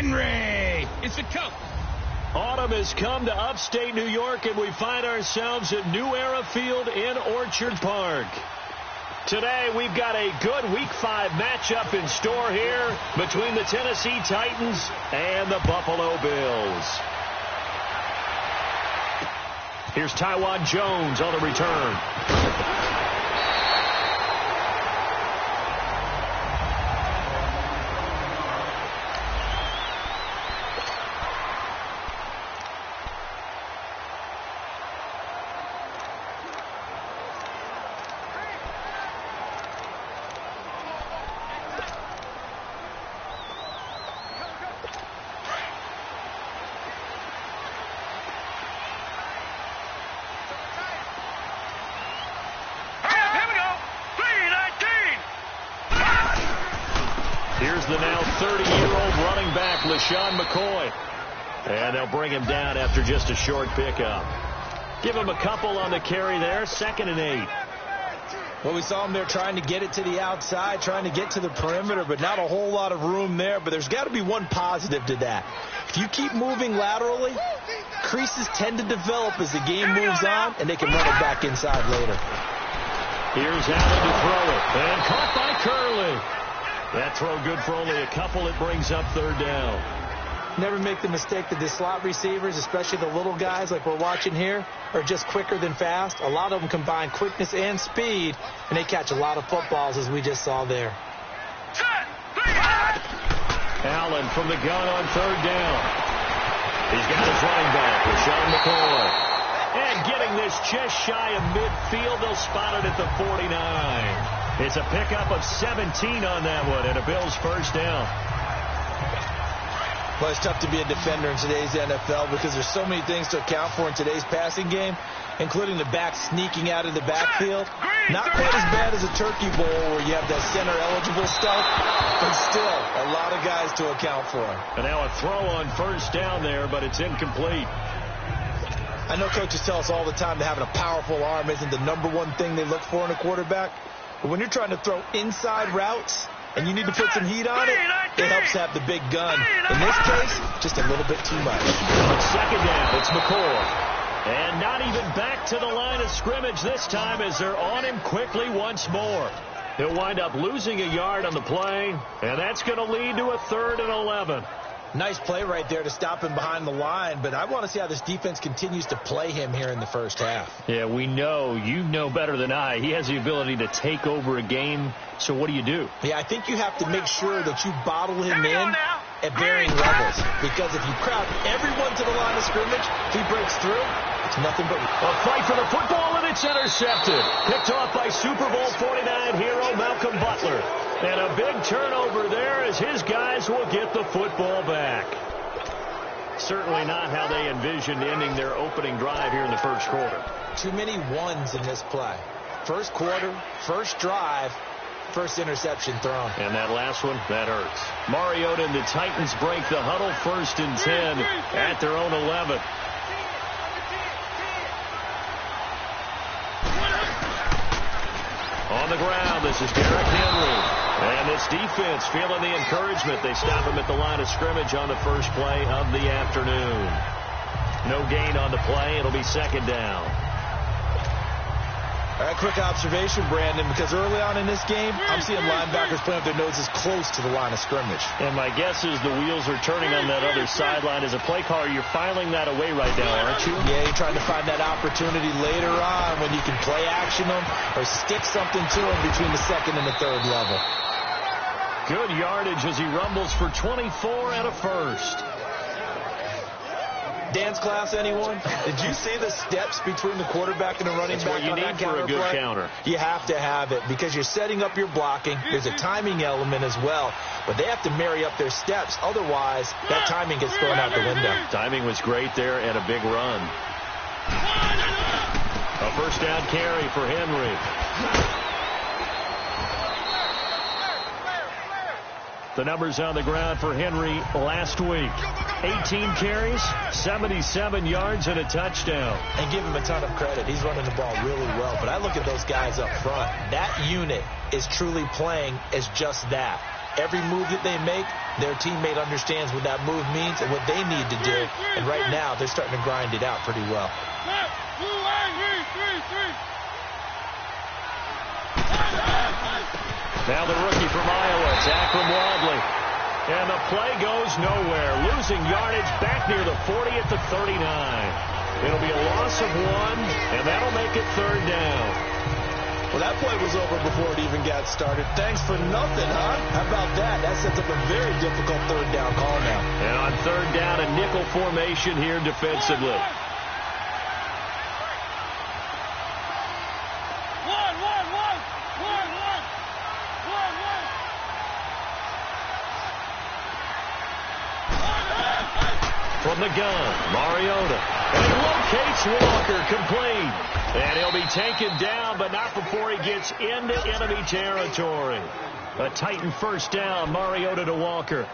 Henry. It's the coach. Autumn has come to upstate New York, and we find ourselves at New Era Field in Orchard Park. Today, we've got a good Week 5 matchup in store here between the Tennessee Titans and the Buffalo Bills. Here's Tywan Jones on the return. Here's the now 30-year-old running back, LaShawn McCoy. And they'll bring him down after just a short pickup. Give him a couple on the carry there, 2nd and 8. Well, we saw him there trying to get it to the outside, trying to get to the perimeter, but not a whole lot of room there. But there's got to be one positive to that. If you keep moving laterally, creases tend to develop as the game moves on, and they can run it back inside later. Here's Allen to throw it, and caught by Curley. That throw good for only a couple. It brings up 3rd down. Never make the mistake that the slot receivers, especially the little guys like we're watching here, are just quicker than fast. A lot of them combine quickness and speed, and they catch a lot of footballs, as we just saw there. Allen from the gun on 3rd down. He's got his running back, LaShawn McCoy. And getting this just shy of midfield, they'll spot it at the 49. It's a pickup of 17 on that one, and a Bills 1st down. Well, it's tough to be a defender in today's NFL because there's so many things to account for in today's passing game, including the back sneaking out of the backfield. Not quite as bad as a turkey bowl where you have that center-eligible stuff, but still a lot of guys to account for. And now a throw on 1st down there, but it's incomplete. I know coaches tell us all the time that having a powerful arm isn't the #1 thing they look for in a quarterback. But when you're trying to throw inside routes and you need to put some heat on it, it helps to have the big gun. In this case, just a little bit too much. On 2nd down, it's McCoy. And not even back to the line of scrimmage this time as they're on him quickly once more. He'll wind up losing a yard on the play, and that's going to lead to a 3rd and 11. Nice play right there to stop him behind the line, but I want to see how this defense continues to play him here in the 1st half. Yeah, we know. You know better than I. He has the ability to take over a game, so what do you do? Yeah, I think you have to make sure that you bottle him in at varying levels, because if you crowd everyone to the line of scrimmage, if he breaks through, it's nothing but a fight for the football, and it's intercepted. Picked off by Super Bowl 49 hero Malcolm Butler. And a big turnover there as his guys will get the football back. Certainly not how they envisioned ending their opening drive here in the 1st quarter. Too many ones in this play. 1st quarter, 1st drive, 1st interception thrown. And that last one, that hurts. Mariota and the Titans break the huddle 1st and 10 at their own 11. On the ground, this is Derrick Henry. And this defense feeling the encouragement. They stop him at the line of scrimmage on the 1st play of the afternoon. No gain on the play. It'll be 2nd down. All right, quick observation, Brandon, because early on in this game, I'm seeing linebackers playing with their noses close to the line of scrimmage. And my guess is the wheels are turning on that other sideline. As a play caller, you're filing that away right now, aren't you? Yeah, you're trying to find that opportunity later on when you can play action them or stick something to them between the 2nd and the 3rd level. Good yardage as he rumbles for 24 and a 1st. Dance class, anyone? Did you see the steps between the quarterback and the running back? That's what you need for a good counter. You have to have it because you're setting up your blocking. There's a timing element as well, but they have to marry up their steps. Otherwise, that timing gets thrown out the window. Timing was great there and a big run. A 1st down carry for Henry. The numbers on the ground for Henry last week. 18 carries, 77 yards, and a touchdown. And give him a ton of credit. He's running the ball really well. But I look at those guys up front. That unit is truly playing as just that. every move that they make, their teammate understands what that move means and what they need to do. And right now, they're starting to grind it out pretty well. Now the rookie from Iowa, it's Akram Wadley. And the play goes nowhere. Losing yardage back near the 40 at the 39. It'll be a loss of 1, and that'll make it 3rd down. Well, that play was over before it even got started. Thanks for nothing, huh? How about that? That sets up a very difficult 3rd down call now. And on 3rd down, a nickel formation here defensively. From the gun, Mariota. And he locates Walker, complete. And he'll be taken down, but not before he gets into enemy territory. A Titan 1st down, Mariota to Walker.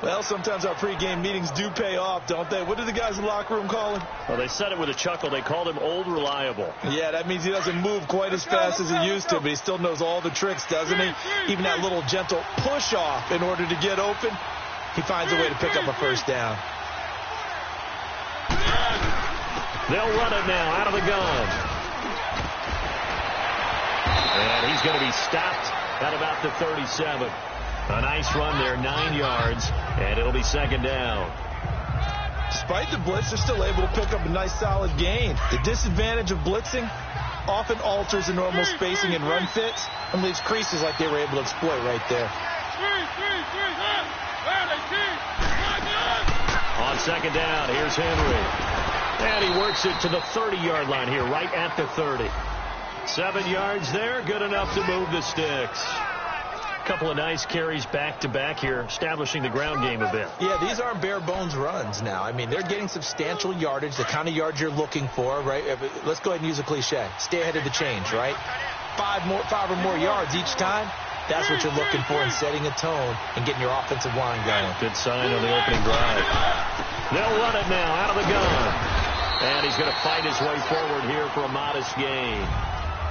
Well, sometimes our pregame meetings do pay off, don't they? What do the guys in the locker room call him? Well, they said it with a chuckle. They called him Old Reliable. Yeah, that means he doesn't move quite as fast as he used to, but he still knows all the tricks, doesn't he? Even that little gentle push-off in order to get open. He finds a way to pick up a 1st down. They'll run it now out of the gun. And he's going to be stopped at about the 37. A nice run there, 9 yards, and it'll be 2nd down. Despite the blitz, they're still able to pick up a nice solid gain. The disadvantage of blitzing often alters the normal spacing and run fits and leaves creases like they were able to exploit right there. On 2nd down, here's Henry. And he works it to the 30-yard line here, right at the 30. 7 yards there, good enough to move the sticks. A couple of nice carries back-to-back here, establishing the ground game a bit. Yeah, these aren't bare-bones runs now. I mean, they're getting substantial yardage, the kind of yards you're looking for, right? Let's go ahead and use a cliche. Stay ahead of the change, right? 5 or more yards each time. That's what you're looking for in setting a tone and getting your offensive line going. Good sign on the opening drive. They'll run it now out of the gun. And he's going to fight his way forward here for a modest gain.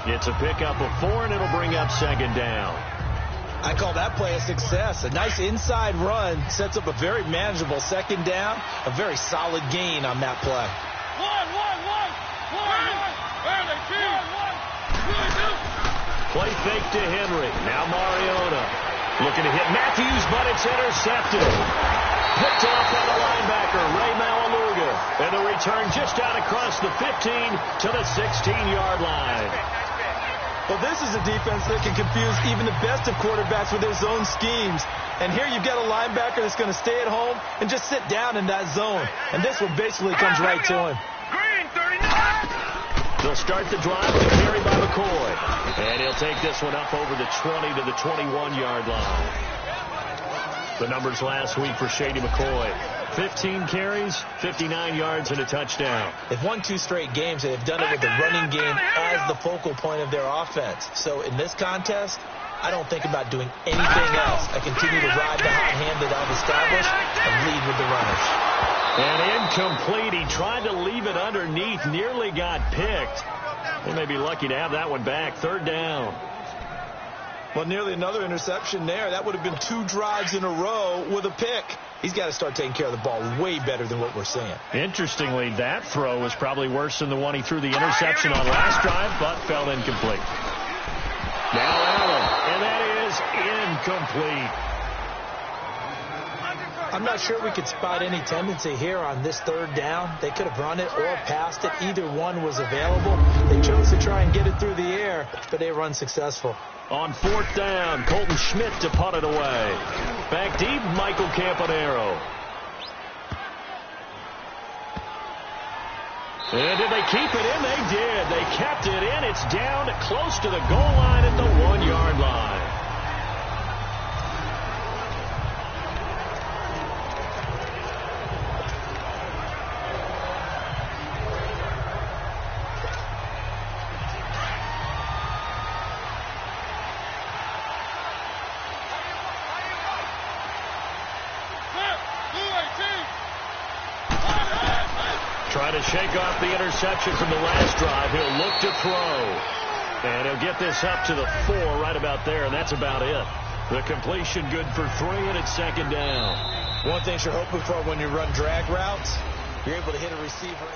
It's a pickup of 4, and it'll bring up 2nd down. I call that play a success. A nice inside run sets up a very manageable 2nd down. A very solid gain on that play. Play fake to Henry. Now Mariota looking to hit Matthews, but it's intercepted. Picked off by the linebacker, Ray Malaluga. And the return just out across the 15 to the 16-yard line. Well, this is a defense that can confuse even the best of quarterbacks with their zone schemes. And here you've got a linebacker that's going to stay at home and just sit down in that zone. And this one basically comes right to him. They'll start the drive with a carry by McCoy. And he'll take this one up over the 20 to the 21-yard line. The numbers last week for Shady McCoy. 15 carries, 59 yards, and a touchdown. They've won 2 straight games, and they've done it with the running game as the focal point of their offense. So in this contest, I don't think about doing anything else. I continue to ride the hot hand that I've established and lead with the runners. And incomplete. He tried to leave it underneath, nearly got picked. They may be lucky to have that one back. 3rd down. Well, nearly another interception there. That would have been 2 drives in a row with a pick. He's got to start taking care of the ball way better than what we're seeing. Interestingly, that throw was probably worse than the one he threw the interception on last drive, but fell incomplete. Now Allen, and that is incomplete. I'm not sure we could spot any tendency here on this 3rd down. They could have run it or passed it. Either one was available. They chose to try and get it through the air, but they were unsuccessful. On 4th down, Colton Schmidt to punt it away. Back deep, Michael Campanaro. And did they keep it in? They did. They kept it in. It's down close to the goal line at the 1-yard line. Trying to shake off the interception from the last drive. He'll look to throw. And he'll get this up to the 4 right about there, and that's about it. The completion good for 3, and it's second down. One thing you're hoping for when you run drag routes, you're able to hit a receiver.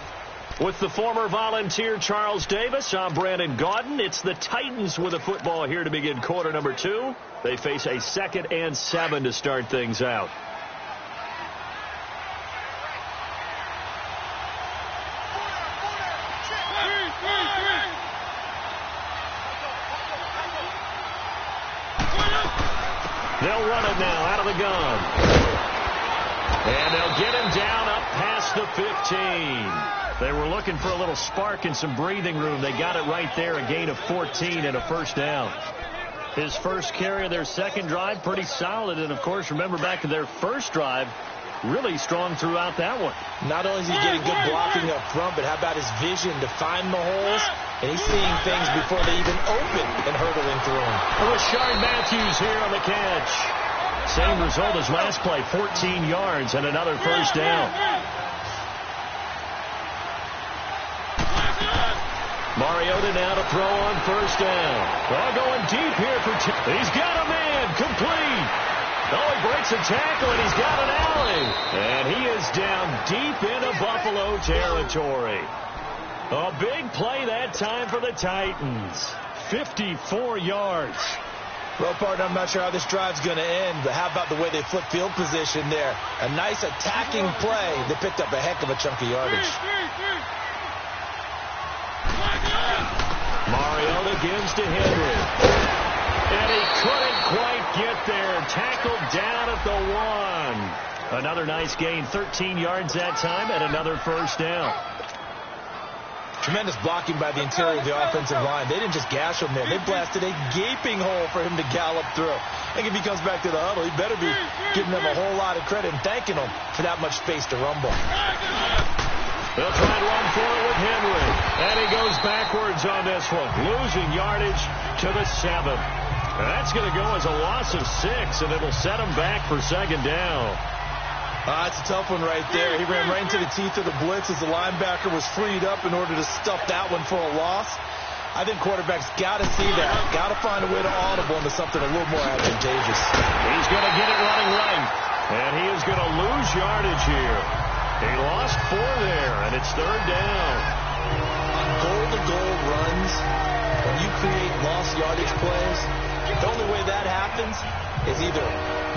With the former Volunteer Charles Davis, I'm Brandon Gaudin. It's the Titans with the football here to begin quarter number 2. They face a 2nd and 7 to start things out. They'll run it now out of the gun. And they'll get him down up past the 15. They were looking for a little spark and some breathing room. They got it right there, a gain of 14 and a first down. His first carry of their second drive, pretty solid. And, of course, remember back to their first drive, really strong throughout that one. Not only is he getting good blocking up front, but how about his vision to find the holes? And he's seeing things before they even open and hurdling through them. Rashard Matthews here on the catch. Same result as last play, 14 yards and another first down. Mariota now to throw on first down. Ball going deep here for he's got a man, complete. Oh, he breaks a tackle, and he's got an alley. And he is down deep into Buffalo territory. A big play that time for the Titans. 54 yards. Well, partner, I'm not sure how this drive's going to end, but how about the way they flip field position there? A nice attacking play. They picked up a heck of a chunk of yardage. Mariota gives to Henry. And he couldn't quite get there. Tackled down at the 1. Another nice gain, 13 yards that time, and another first down. Tremendous blocking by the interior of the offensive line. They didn't just gash him there. They blasted a gaping hole for him to gallop through. I think if he comes back to the huddle, he better be giving them a whole lot of credit and thanking them for that much space to rumble. They'll try and run for it with Henry. And he goes backwards on this one, losing yardage to the 7. That's going to go as a loss of 6, and it'll set him back for second down. That's a tough one right there. He ran right into the teeth of the blitz as the linebacker was freed up in order to stuff that one for a loss. I think quarterbacks got to see that. Got to find a way to audible into something a little more advantageous. He's going to get it running right. And he is going to lose yardage here. He lost 4 there, and it's third down. On goal-to-goal runs, when you create lost yardage plays, the only way that happens is either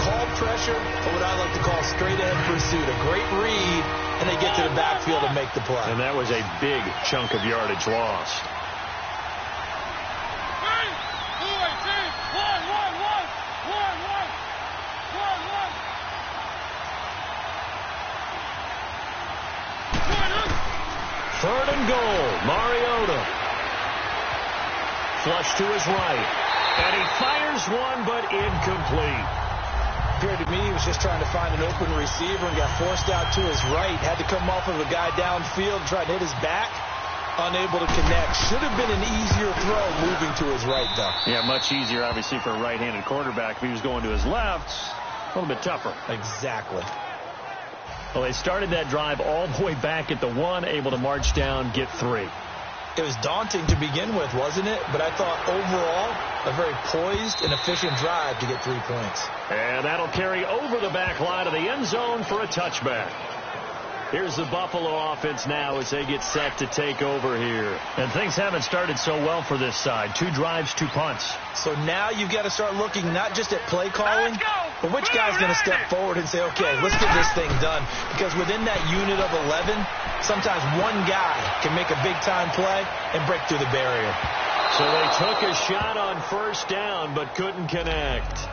called pressure or what I like to call straight-ahead pursuit. A great read, and they get to the backfield and make the play. And that was a big chunk of yardage lost. Third and goal. Mariota. Flush to his right. And he fires one, but incomplete. Appeared to me he was just trying to find an open receiver and got forced out to his right. Had to come off of a guy downfield, try to hit his back. Unable to connect. Should have been an easier throw moving to his right, though. Yeah, much easier, obviously, for a right-handed quarterback. If he was going to his left, a little bit tougher. Exactly. Well, they started that drive all the way back at the 1, able to march down, get 3. It was daunting to begin with, wasn't it? But I thought overall, a very poised and efficient drive to get 3 points. And that'll carry over the back line of the end zone for a touchback. Here's the Buffalo offense now as they get set to take over here. And things haven't started so well for this side. 2 drives, 2 punts. So now you've got to start looking not just at play calling, but which guy's going to step forward and say, okay, let's get this thing done. Because within that unit of 11, sometimes one guy can make a big-time play and break through the barrier. So they took a shot on first down but couldn't connect.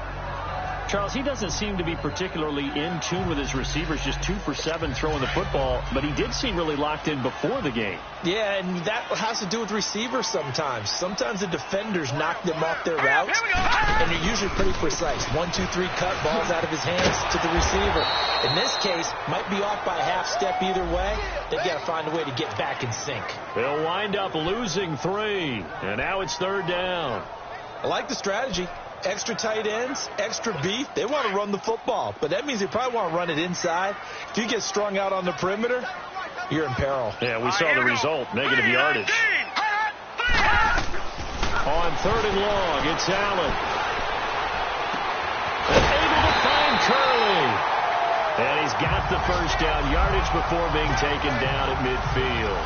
Charles, he doesn't seem to be particularly in tune with his receivers, just 2 for 7 throwing the football, but he did seem really locked in before the game. Yeah, and that has to do with receivers sometimes. Sometimes the defenders knock them off their routes, and they're usually pretty precise. 1, 2, 3 cut, balls out of his hands to the receiver. In this case, might be off by a half step either way. They've got to find a way to get back in sync. They'll wind up losing 3, and now it's third down. I like the strategy. Extra tight ends, extra beef. They want to run the football, but that means they probably want to run it inside. If you get strung out on the perimeter, you're in peril. Yeah, we saw the result, negative yardage. On third and long, it's Allen. early. And he's got the first down yardage before being taken down at midfield.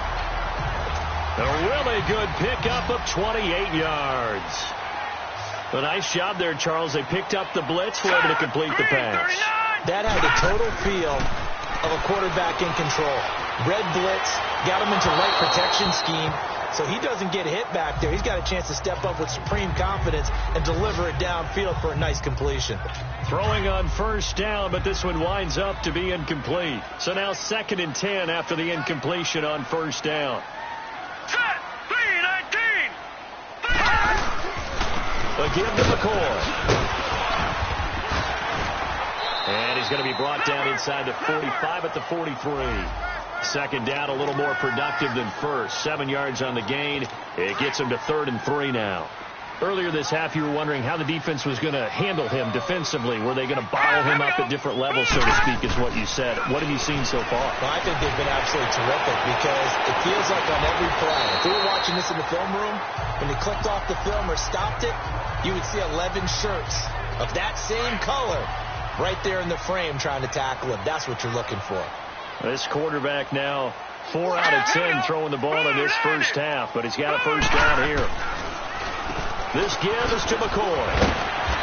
A really good pickup of 28 yards. A nice job there, Charles. They picked up the blitz, were able to complete the pass. That had the total feel of a quarterback in control. Red blitz, got him into right protection scheme, so he doesn't get hit back there. He's got a chance to step up with supreme confidence and deliver it downfield for a nice completion. Throwing on first down, but this one winds up to be incomplete. So now 2nd and 10 after the incompletion on first down. Set, 3-19. A give to McCoy. And he's going to be brought down inside the 45 at the 43. 2nd down, a little more productive than first. 7 yards on the gain. It gets him to 3rd and 3 now. Earlier this half, you were wondering how the defense was going to handle him defensively. Were they going to bottle him up at different levels, so to speak, is what you said. What have you seen so far? Well, I think they've been absolutely terrific because it feels like on every play. If we were watching this in the film room, when they clicked off the film or stopped it, you would see 11 shirts of that same color right there in the frame trying to tackle him. That's what you're looking for. This quarterback now 4 out of 10 throwing the ball in this first half, but he's got a first down here. This give is to McCoy.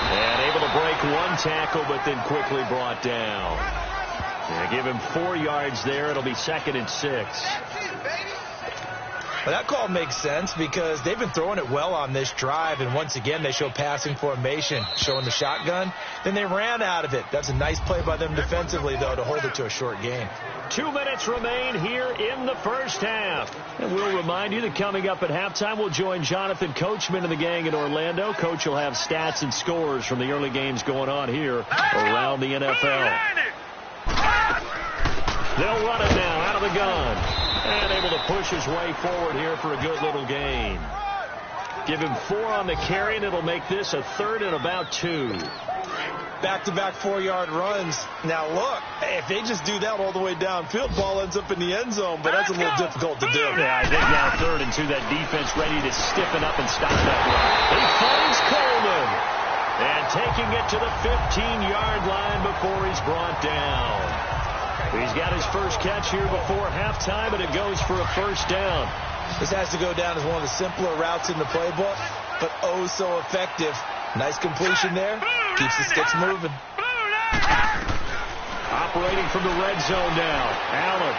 And able to break 1 tackle, but then quickly brought down. And give him 4 yards there. It'll be 2nd and 6. Well, that call makes sense because they've been throwing it well on this drive, and once again they show passing formation, showing the shotgun. Then they ran out of it. That's a nice play by them defensively, though, to hold it to a short gain. 2 minutes remain here in the first half. And we'll remind you that coming up at halftime, we'll join Jonathan Coachman and the gang in Orlando. Coach will have stats and scores from the early games going on here around the NFL. They'll run it now out of the gun. And able to push his way forward here for a good little gain. Give him 4 on the carry, and it'll make this a 3rd and about 2. Back-to-back 4-yard runs. Now, look, if they just do that all the way downfield, ball ends up in the end zone, but that's a little difficult to do. Yeah, I think now 3rd and 2, that defense ready to stiffen up and stop that run. He finds Coleman. And taking it to the 15-yard line before he's brought down. He's got his first catch here before halftime, and it goes for a first down. This has to go down as one of the simpler routes in the playbook, but oh so effective. Nice completion there. Keeps the sticks moving. Operating from the red zone now. Allen.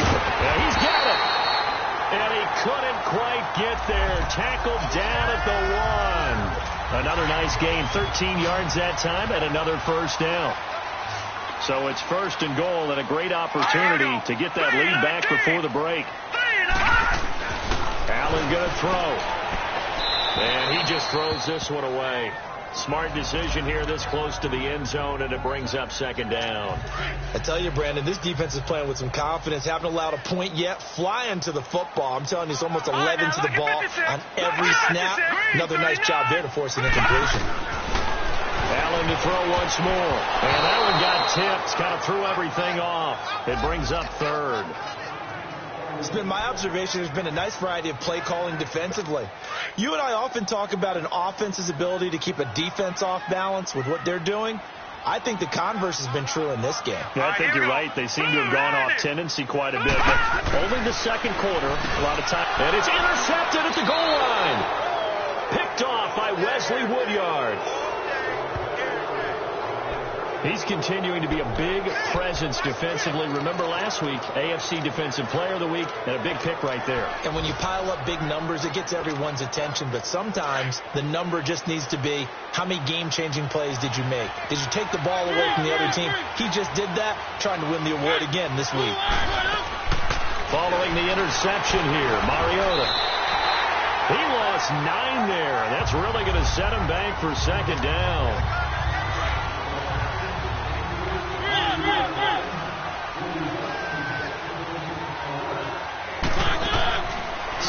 Yeah, he's got it. And he couldn't quite get there. Tackled down at the 1. Another nice gain. 13 yards that time, and another first down. So it's 1st and goal, and a great opportunity to get that lead back before the break. Allen going to throw. And he just throws this one away. Smart decision here this close to the end zone, and it brings up 2nd down. I tell you, Brandon, this defense is playing with some confidence. Haven't allowed a point yet. Flying to the football. I'm telling you, it's almost 11 to the ball on every snap. Another nice job there to force an incompletion. Allen to throw once more. And that one got tipped. Kind of threw everything off. It brings up 3rd. It's been my observation there's been a nice variety of play calling defensively. You and I often talk about an offense's ability to keep a defense off balance with what they're doing. I think the converse has been true in this game. Yeah, I think you're right. They seem to have gone off tendency quite a bit. But only the 2nd quarter, a lot of time. And it's intercepted at the goal line. Picked off by Wesley Woodyard. He's continuing to be a big presence defensively. Remember last week, AFC Defensive Player of the Week, and a big pick right there. And when you pile up big numbers, it gets everyone's attention. But sometimes the number just needs to be, how many game-changing plays did you make? Did you take the ball away from the other team? He just did that, trying to win the award again this week. Following the interception here, Mariota. He lost 9 there. That's really going to set him back for 2nd down.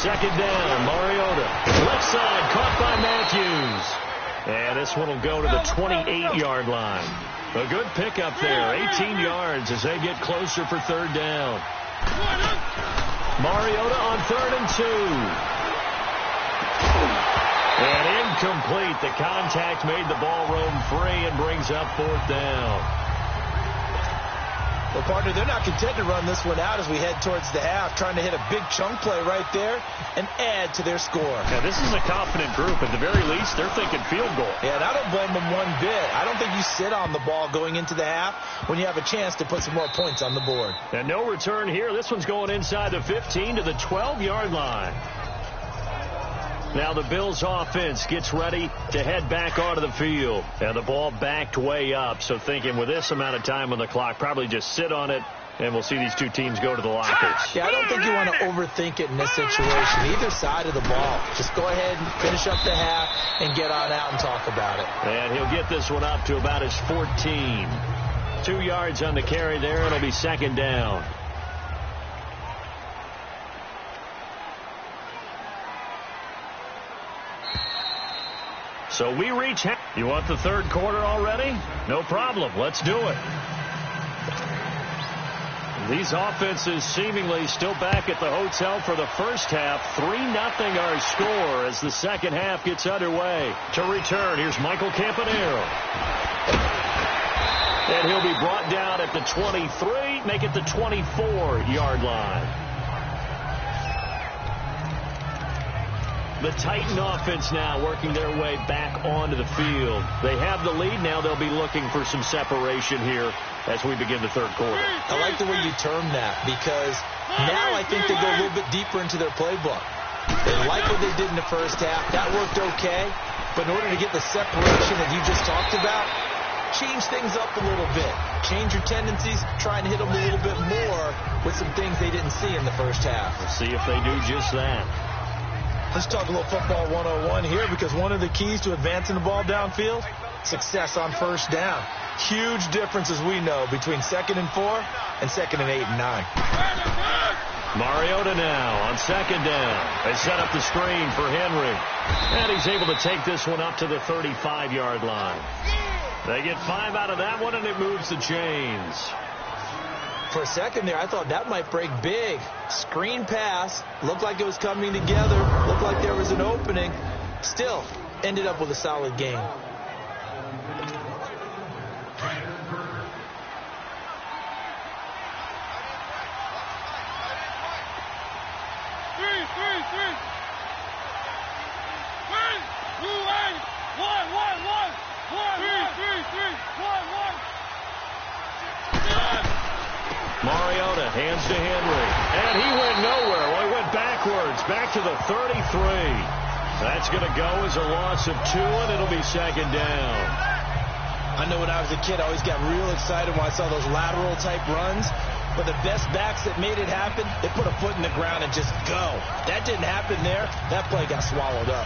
Second down, Mariota. Left side, caught by Matthews. And this one will go to the 28-yard line. A good pickup there, 18 yards as they get closer for 3rd down. Mariota on 3rd and 2. And incomplete. The contact made the ball roam free and brings up 4th down. Well, partner, they're not content to run this one out as we head towards the half, trying to hit a big chunk play right there and add to their score. Yeah, this is a confident group. At the very least, they're thinking field goal. Yeah, and I don't blame them one bit. I don't think you sit on the ball going into the half when you have a chance to put some more points on the board. And no return here. This one's going inside the 15 to the 12-yard line. Now the Bills offense gets ready to head back onto the field. And the ball backed way up. So thinking with this amount of time on the clock, probably just sit on it, and we'll see these two teams go to the lockers. Yeah, I don't think you want to overthink it in this situation. Either side of the ball. Just go ahead and finish up the half and get on out and talk about it. And he'll get this one up to about his 14. 2 yards on the carry there. It'll be second down. So we reach. You want the third quarter already? No problem. Let's do it. These offenses seemingly still back at the hotel for the first half. 3-0 our score as the second half gets underway. To return, here's Michael Campanero. And he'll be brought down at the 23, make it the 24-yard line. The Titan offense now working their way back onto the field. They have the lead now. They'll be looking for some separation here as we begin the third quarter. I like the way you term that because now I think they go a little bit deeper into their playbook. They like what they did in the first half. That worked okay. But in order to get the separation that you just talked about, change things up a little bit. Change your tendencies. Try and hit them a little bit more with some things they didn't see in the first half. We'll see if they do just that. Let's talk a little football 101 here because one of the keys to advancing the ball downfield, success on first down. Huge difference, as we know, between 2nd and 4 and 2nd and 8 and 9. Mariota now on second down. They set up the screen for Henry. And he's able to take this one up to the 35-yard line. They get 5 out of that one, and it moves the chains. For a second there, I thought that might break big. Screen pass. Looked like it was coming together. Looked like there was an opening. Still, ended up with a solid game. Mariota hands to Henry. And he went nowhere. Well, he went backwards. Back to the 33. That's going to go as a loss of 2, and it'll be second down. I know when I was a kid, I always got real excited when I saw those lateral-type runs. But the best backs that made it happen, they put a foot in the ground and just go. That didn't happen there. That play got swallowed up.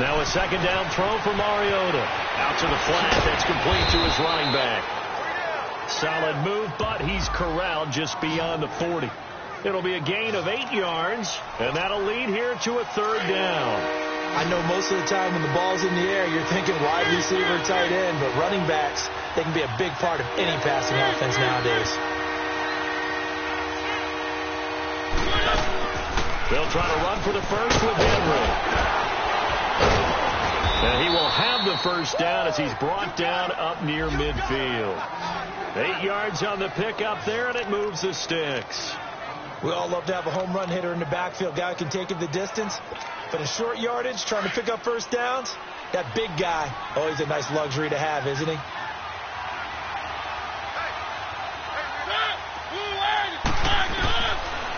Now a second down throw for Mariota. Out to the flat. That's complete to his running back. Solid move, but he's corralled just beyond the 40. It'll be a gain of 8 yards, and that'll lead here to a third down. I know most of the time when the ball's in the air, you're thinking wide receiver, tight end, but running backs, they can be a big part of any passing offense nowadays. They'll try to run for the first with Henry. And he will have the first down as he's brought down up near midfield. 8 yards on the pickup there, and it moves the sticks. We all love to have a home run hitter in the backfield. Guy can take it the distance. But in short yardage, trying to pick up first downs, that big guy, always a nice luxury to have, isn't he?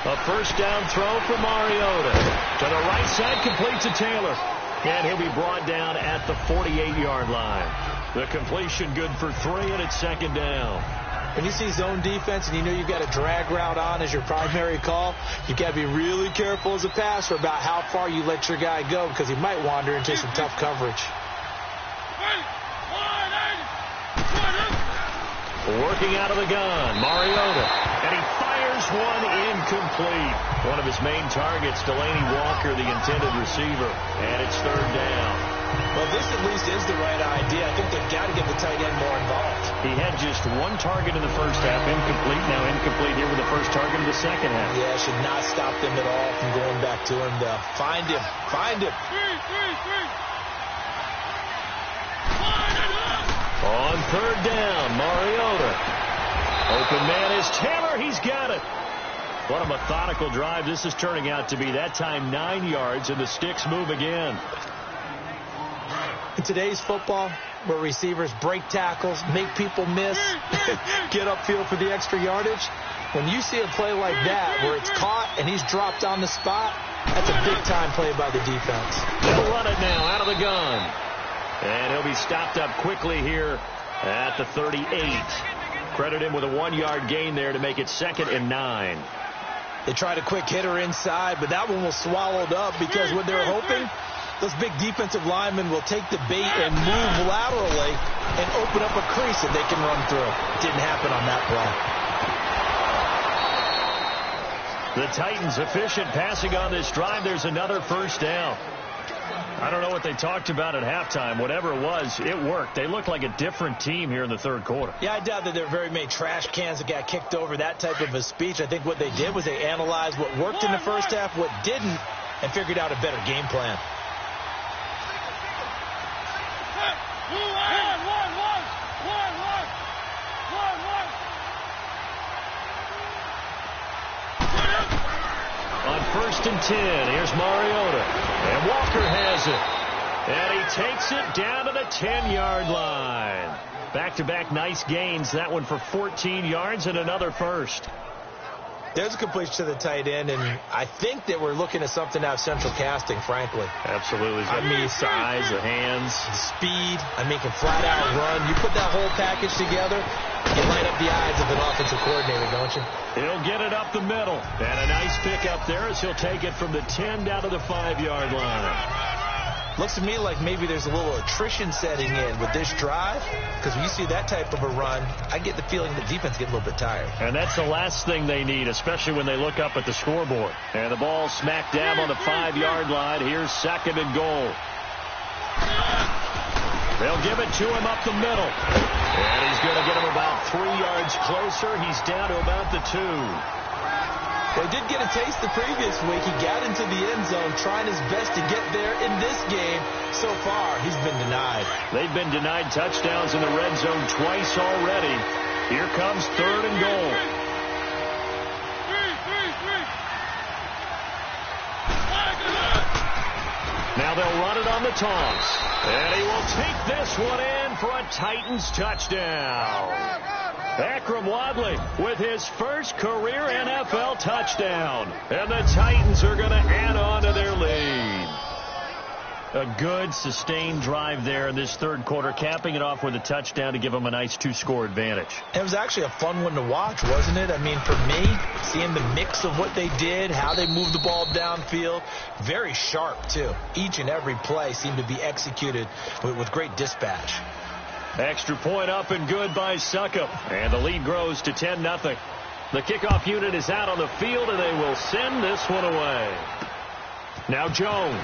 A first down throw for Mariota. To the right side, complete to Taylor. And he'll be brought down at the 48-yard line. The completion good for 3, and it's second down. When you see zone defense and you know you've got a drag route on as your primary call, you've got to be really careful as a passer about how far you let your guy go because he might wander into some tough coverage. Working out of the gun, Mariota. And he fires this one incomplete. One of his main targets, Delaney Walker, the intended receiver, and it's third down. Well, this at least is the right idea. I think they've got to get the tight end more involved. He had just one target in the first half, incomplete. Now incomplete here with the first target of the second half. Yeah, should not stop them at all from going back to him to find him. Find him. On third down, Mariota. Open man is Taylor. He's got it. What a methodical drive this is turning out to be. That time 9 yards, and the sticks move again. In today's football, where receivers break tackles, make people miss, get upfield for the extra yardage, when you see a play like that where it's caught and he's dropped on the spot, that's a big-time play by the defense. They'll run it now out of the gun. And he'll be stopped up quickly here at the 38. Credit him with a 1-yard gain there to make it 2nd and 9. They tried a quick hitter inside, but that one was swallowed up because what they're hoping, those big defensive linemen will take the bait and move laterally and open up a crease that they can run through. Didn't happen on that play. The Titans efficient passing on this drive. There's another first down. I don't know what they talked about at halftime. Whatever it was, it worked. They look like a different team here in the third quarter. Yeah, I doubt that there are very many trash cans that got kicked over, that type of a speech. I think what they did was they analyzed what worked in the first half, what didn't, and figured out a better game plan. On 1st and 10, here's Mariota. And Walker has it. And he takes it down to the 10-yard line. Back-to-back nice gains. That one for 14 yards and another first. There's a completion to the tight end, and I think that we're looking at something out of central casting, frankly. Absolutely. I mean, size, the hands. Speed. I mean, can flat-out run. You put that whole package together, you light up the eyes of an offensive coordinator, don't you? He'll get it up the middle. And a nice pickup there as he'll take it from the 10 down to the 5-yard line. Looks to me like maybe there's a little attrition setting in with this drive, because when you see that type of a run, I get the feeling the defense gets a little bit tired. And that's the last thing they need, especially when they look up at the scoreboard. And the ball smack dab on the 5-yard line. Here's 2nd and goal. They'll give it to him up the middle. And he's going to get him about 3 yards closer. He's down to about the 2. Well, he did get a taste the previous week. He got into the end zone trying his best to get there in this game. So far, he's been denied. They've been denied touchdowns in the red zone twice already. Here comes 3rd and goal. Now they'll run it on the toss. And he will take this one in for a Titans touchdown. Akram Wadley with his first career NFL touchdown. And the Titans are going to add on to their lead. A good, sustained drive there in this third quarter, capping it off with a touchdown to give them a nice 2-score advantage. It was actually a fun one to watch, wasn't it? I mean, for me, seeing the mix of what they did, how they moved the ball downfield, very sharp, too. Each and every play seemed to be executed with great dispatch. Extra point up and good by Succop. And the lead grows to 10-0. The kickoff unit is out on the field, and they will send this one away. Now Jones.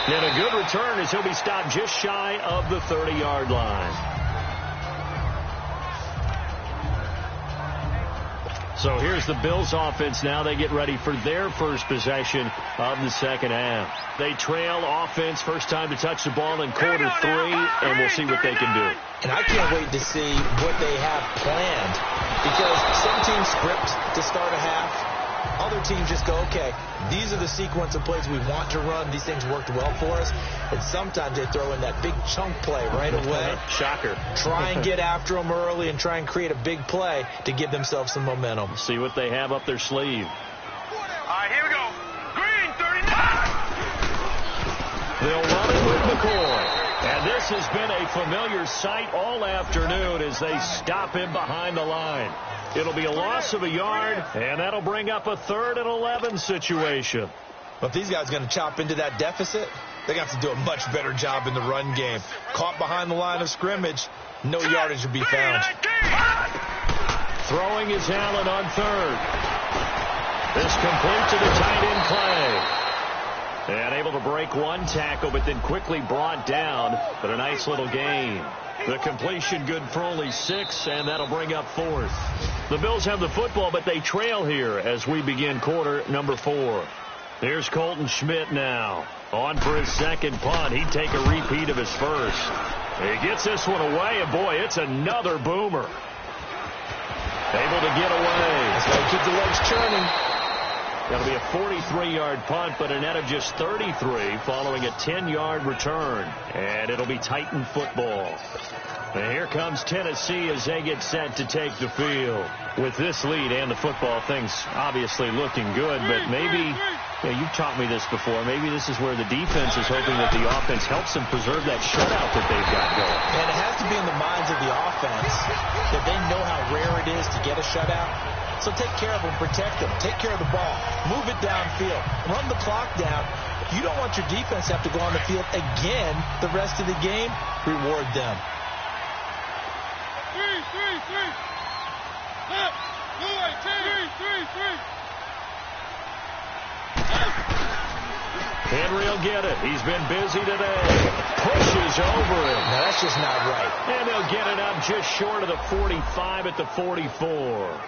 And a good return as he'll be stopped just shy of the 30-yard line. So here's the Bills offense now. They get ready for their first possession of the second half. They trail offense, first time to touch the ball in quarter 3, and we'll see what they can do. And I can't wait to see what they have planned, because some teams script to start a half. Other teams just go, okay, these are the sequence of plays we want to run. These things worked well for us. And sometimes they throw in that big chunk play right away. Shocker. Try and get after them early and try and create a big play to give themselves some momentum. See what they have up their sleeve. All right, here we go. Green, 39. They'll run it with McCoy. And this has been a familiar sight all afternoon as they stop him behind the line. It'll be a loss of a yard, and that'll bring up a 3rd and 11 situation. But if these guys are going to chop into that deficit, they got to do a much better job in the run game. Caught behind the line of scrimmage, no yardage would be found. Throwing is Allen on third. This complete to the tight end Clay. And able to break one tackle, but then quickly brought down. But a nice little gain. The completion good for only 6, and that'll bring up 4th. The Bills have the football, but they trail here as we begin quarter number 4. Here's Colton Schmidt now. On for his second punt. He'd take a repeat of his first. He gets this one away, and boy, it's another boomer. Able to get away. That's why he keeps the legs churning. That'll be a 43-yard punt, but a net of just 33 following a 10-yard return. And it'll be Titan football. And here comes Tennessee as they get set to take the field. With this lead and the football, things obviously looking good, but maybe, you've taught me this before, maybe this is where the defense is hoping that the offense helps them preserve that shutout that they've got going. And it has to be in the minds of the offense that they know how rare it is to get a shutout. So take care of them, protect them, take care of the ball, move it downfield, run the clock down. You don't want your defense to have to go on the field again the rest of the game. Reward them. Henry will get it. He's been busy today. Pushes over him. Now that's just not right. And they'll get it up just short of the 45 at the 44.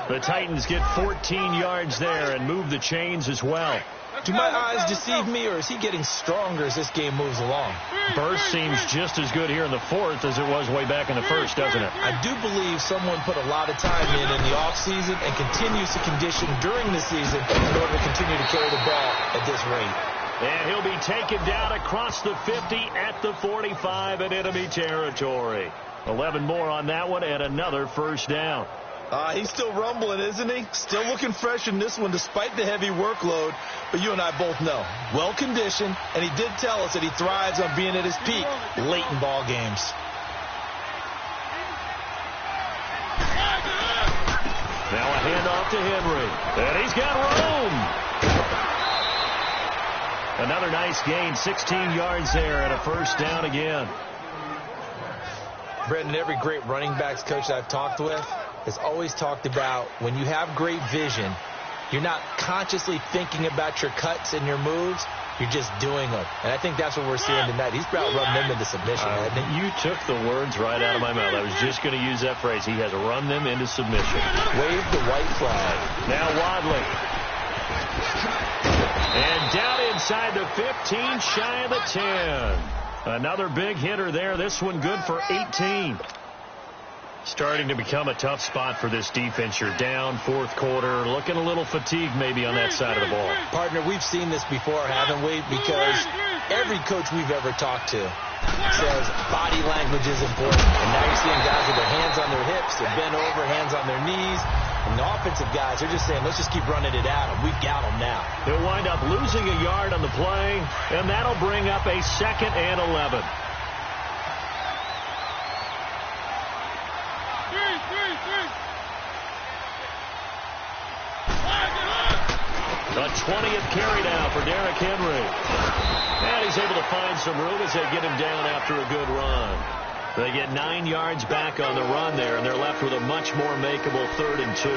The Titans get 14 yards there and move the chains as well. Do my eyes deceive me, or is he getting stronger as this game moves along? Burst seems just as good here in the 4th as it was way back in the 1st, doesn't it? I do believe someone put a lot of time in the offseason and continues to condition during the season in order to continue to carry the ball at this rate. And he'll be taken down across the 50 at the 45 in enemy territory. 11 more on that one and another first down. He's still rumbling, isn't he? Still looking fresh in this one despite the heavy workload. But you and I both know, well-conditioned, and he did tell us that he thrives on being at his peak late in ball games. Now a handoff to Henry. And he's got room. Another nice gain, 16 yards there and a first down again. Brendan, every great running backs coach I've talked with has always talked about when you have great vision, you're not consciously thinking about your cuts and your moves. You're just doing them. And I think that's what we're seeing tonight. He's about running them into submission, hasn't he? You took the words right out of my mouth. I was just going to use that phrase. He has run them into submission. Wave the white flag. Now Wadley. And down inside the 15, shy of the 10. Another big hitter there. This one good for 18. Starting to become a tough spot for this defense. You're down 4th quarter, looking a little fatigued maybe on that side of the ball. Partner, we've seen this before, haven't we? Because every coach we've ever talked to says body language is important. And now you're seeing guys with their hands on their hips, they're bent over, hands on their knees. And the offensive guys are just saying, let's just keep running it at them. We've got them now. They'll wind up losing a yard on the play, and that'll bring up a 2nd and 11. The 20th carry now for Derrick Henry. And he's able to find some room as they get him down after a good run. They get 9 yards back on the run there, and they're left with a much more makeable 3rd and 2.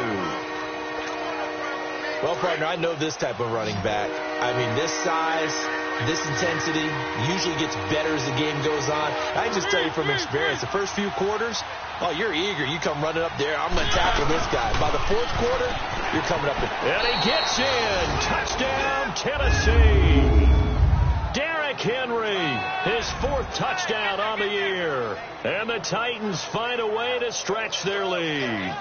Well, partner, I know this type of running back. I mean, this size, this intensity usually gets better as the game goes on. I just tell you from experience, the first few quarters, oh, you're eager. You come running up there. I'm going to tackle this guy. By the 4th quarter, you're coming up. And he gets in. Touchdown, Tennessee. Derrick Henry, his 4th touchdown on the year. And the Titans find a way to stretch their lead.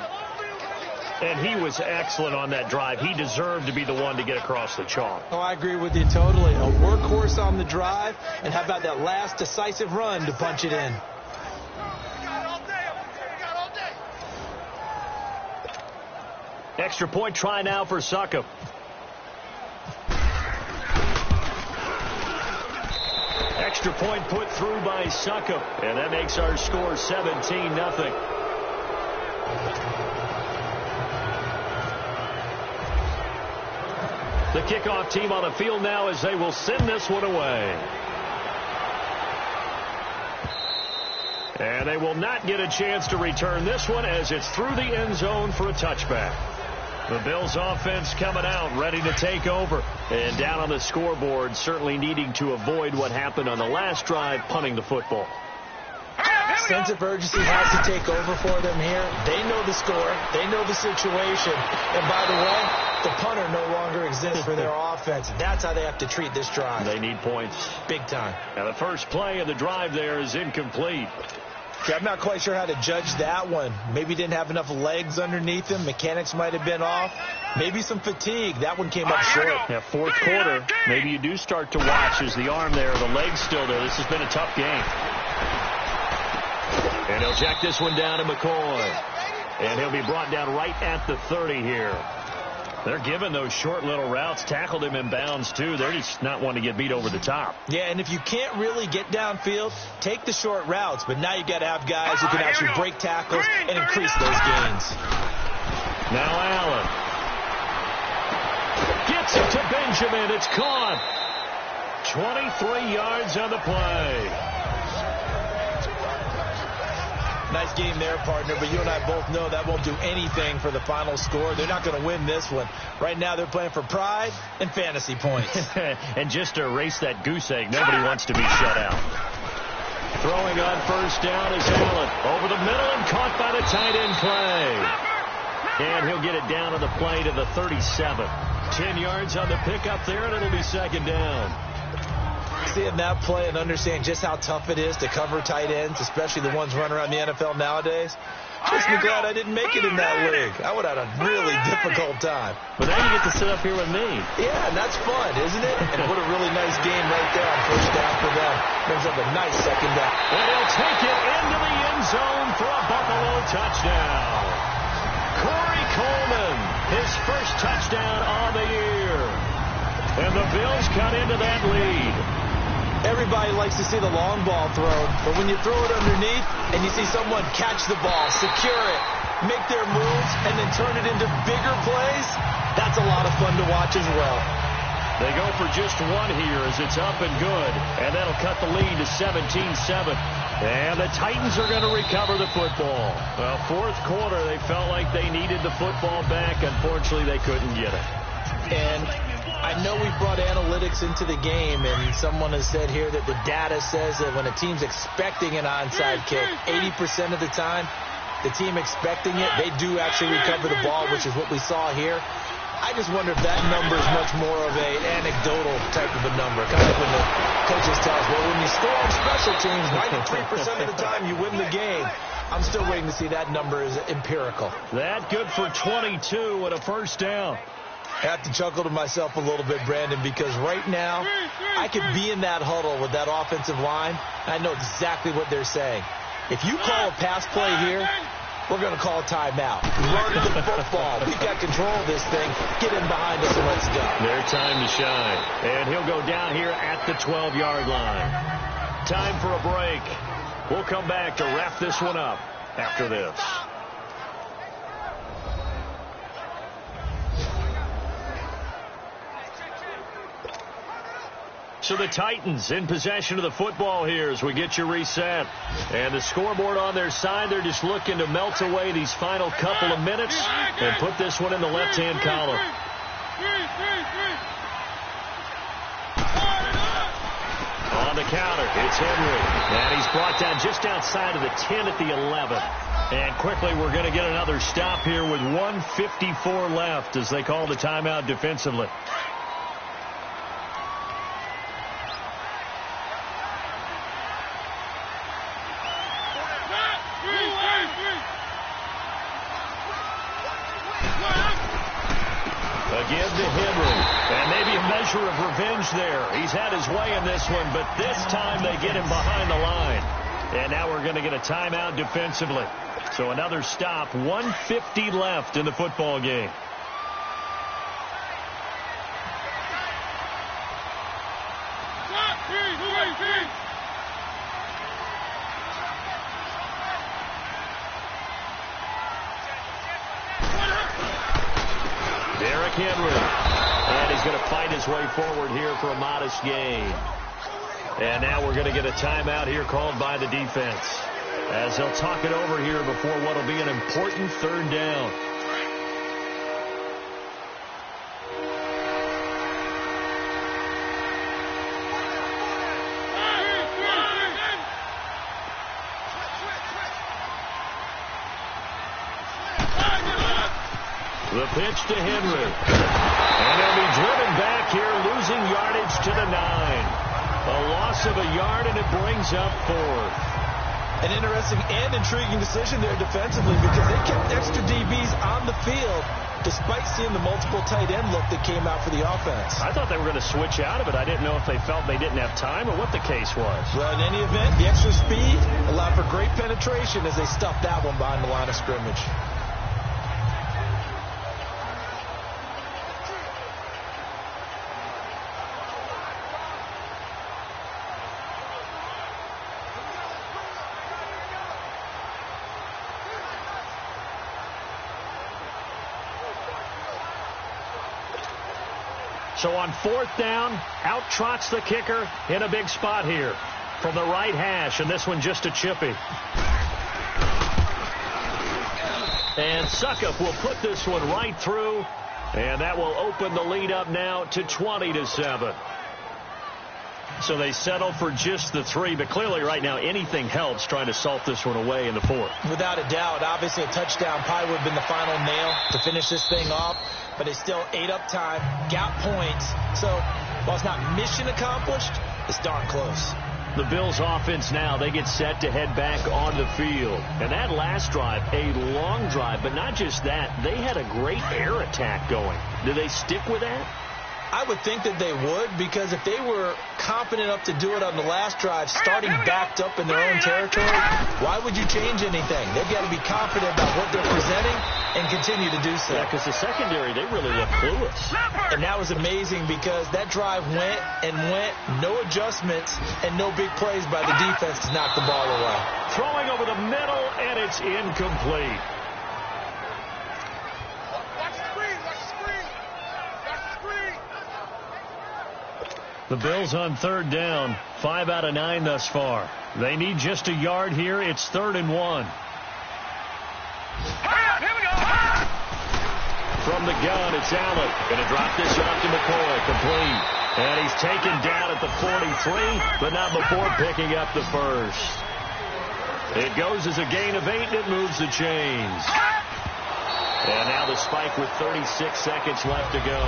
And he was excellent on that drive. He deserved to be the one to get across the chalk. Oh, I agree with you totally. A workhorse on the drive. And how about that last decisive run to punch it in? Extra point try now for Succop. Extra point put through by Succop. And that makes our score 17-0. The kickoff team on the field now as they will send this one away. And they will not get a chance to return this one as it's through the end zone for a touchback. The Bills offense coming out, ready to take over. And down on the scoreboard, certainly needing to avoid what happened on the last drive, punting the football. Sense of urgency has to take over for them here. They know the score. They know the situation. And by the way, the punter no longer exists for their offense. That's how they have to treat this drive. They need points. Big time. Now the first play of the drive there is incomplete. I'm not quite sure how to judge that one. Maybe didn't have enough legs underneath him. Mechanics might have been off. Maybe some fatigue. That one came up short. Yeah, fourth quarter, maybe you do start to watch as the arm there, the leg's still there. This has been a tough game. And he'll check this one down to McCoy. And he'll be brought down right at the 30 here. They're giving those short little routes. Tackled him in bounds, too. They're just not wanting to get beat over the top. Yeah, and if you can't really get downfield, take the short routes. But now you've got to have guys who can actually break tackles and increase those gains. Now Allen. Gets it to Benjamin. It's caught. 23 yards on the play. Nice game there, partner, but you and I both know that won't do anything for the final score. They're not going to win this one. Right now they're playing for pride and fantasy points. And just to erase that goose egg, nobody wants to be shut out. Throwing on first down is Allen. Over the middle and caught by the tight end play. And he'll get it down on the play to the 37. 10 yards on the pickup there, and it'll be second down. Seeing that play and understand just how tough it is to cover tight ends, especially the ones running around the NFL nowadays, makes me glad I didn't make it in that league. I would have had a really difficult time. But now you get to sit up here with me. Yeah, and that's fun, isn't it? And what a really nice game right there on first down for them. Brings up a nice second down. And he'll take it into the end zone for a Buffalo touchdown. Corey Coleman, his first touchdown on the year. And the Bills cut into that lead. Everybody likes to see the long ball thrown, but when you throw it underneath and you see someone catch the ball, secure it, make their moves, and then turn it into bigger plays, that's a lot of fun to watch as well. They go for just one here as it's up and good, and that'll cut the lead to 17-7. And the Titans are going to recover the football. Well, fourth quarter, they felt like they needed the football back. Unfortunately, they couldn't get it. And I know we brought analytics into the game, and someone has said here that the data says that when a team's expecting an onside kick, 80% of the time, the team expecting it, they do actually recover the ball, which is what we saw here. I just wonder if that number is much more of an anecdotal type of a number. Kind of like when the coaches tell us, well, when you score on special teams, 93% of the time you win the game. I'm still waiting to see that number is empirical. That good for 22 and a first down. I have to chuckle to myself a little bit, Brandon, because right now I could be in that huddle with that offensive line. I know exactly what they're saying. If you call a pass play here, we're going to call a timeout. Run the football. We've got control of this thing. Get in behind us and let's go. Their time to shine. And he'll go down here at the 12-yard line. Time for a break. We'll come back to wrap this one up after this. So the Titans in possession of the football here as we get you reset. And the scoreboard on their side, they're just looking to melt away these final couple of minutes and put this one in the left-hand column. On the counter, it's Henry. And he's brought down just outside of the 10 at the 11. And quickly, we're going to get another stop here with 1:54 left as they call the timeout defensively. Again to Henry, and maybe a measure of revenge there. He's had his way in this one, but this time they get him behind the line. And now we're going to get a timeout defensively. So another stop, 1:50 left in the football game. Henry, and he's going to fight his way forward here for a modest gain. And now we're going to get a timeout here called by the defense. as they'll talk it over here before what will be an important third down. The pitch to Henry. And he'll be driven back here, losing yardage to the 9. A loss of a yard, and it brings up 4th. An interesting and intriguing decision there defensively because they kept extra DBs on the field despite seeing the multiple tight end look that came out for the offense. I thought they were going to switch out of it. I didn't know if they felt they didn't have time or what the case was. Well, in any event, the extra speed allowed for great penetration as they stuffed that one behind the line of scrimmage. So on 4th down, out trots the kicker in a big spot here from the right hash, and this one just a chippy. And Suckup will put this one right through, and that will open the lead up now to 20-7. So they settle for just the 3, but clearly right now anything helps trying to salt this one away in the 4th. Without a doubt, obviously a touchdown probably would have been the final nail to finish this thing off, but they still ate up time, got points. So while it's not mission accomplished, it's darn close. The Bills offense now, they get set to head back on the field. And that last drive, a long drive, but not just that, they had a great air attack going. Do they stick with that? I would think that they would, because if they were confident enough to do it on the last drive, starting backed up in their own territory, why would you change anything? They've got to be confident about what they're presenting and continue to do so. Yeah, because the secondary, they really look clueless. And that was amazing because that drive went and went, no adjustments, and no big plays by the defense to knock the ball away. Throwing over the middle, and it's incomplete. The Bills on 3rd down, 5 out of 9 thus far. They need just a yard here. It's 3rd and 1. Here we go. From the gun, it's Allen. Going to drop this off to McCoy. Complete. And he's taken down at the 43, but not before picking up the first. It goes as a gain of 8, and it moves the chains. And now the spike with 36 seconds left to go.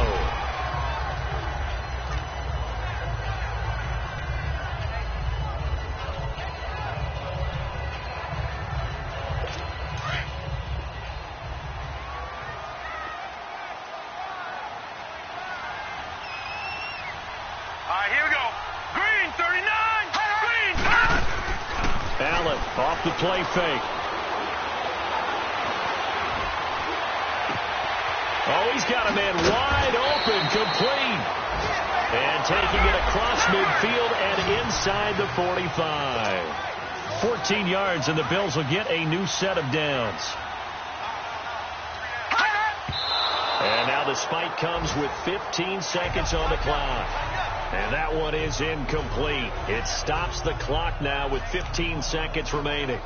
Off the play fake. Oh, he's got a man wide open, complete. And taking it across midfield and inside the 45. 14 yards, and the Bills will get a new set of downs. And now the spike comes with 15 seconds on the clock. And that one is incomplete. It stops the clock now with 15 seconds remaining.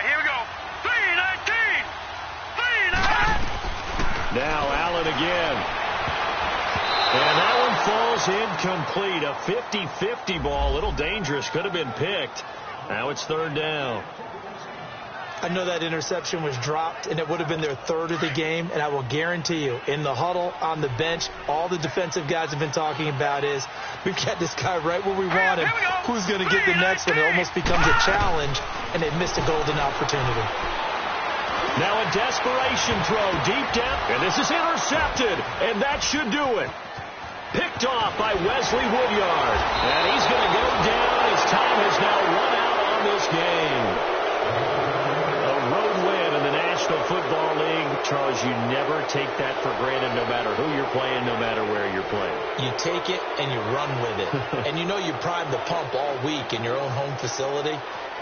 Here we go. 3-19. Now Allen again. And that one falls incomplete. A 50-50 ball. A little dangerous. Could have been picked. Now it's 3rd down. I know that interception was dropped, and it would have been their 3rd of the game, and I will guarantee you, in the huddle, on the bench, all the defensive guys have been talking about is, we've got this guy right where we want him. Who's going to get the next one? It almost becomes a challenge, and they've missed a golden opportunity. Now a desperation throw deep down, and this is intercepted, and that should do it. Picked off by Wesley Woodyard, and he's going to go down as time has now run out on this game. National Football League, Charles, you never take that for granted no matter who you're playing, no matter where you're playing. You take it and you run with it. And you know you prime the pump all week in your own home facility.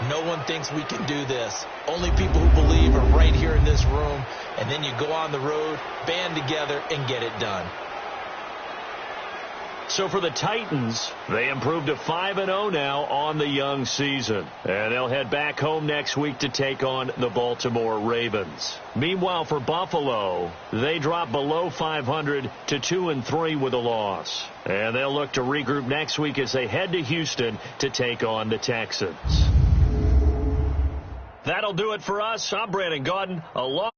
No one thinks we can do this. Only people who believe are right here in this room. And then you go on the road, band together, and get it done. So for the Titans, they improved to 5-0 now on the young season. And they'll head back home next week to take on the Baltimore Ravens. Meanwhile, for Buffalo, they drop below 500 to 2-3 with a loss. And they'll look to regroup next week as they head to Houston to take on the Texans. That'll do it for us. I'm Brandon Gaudin, along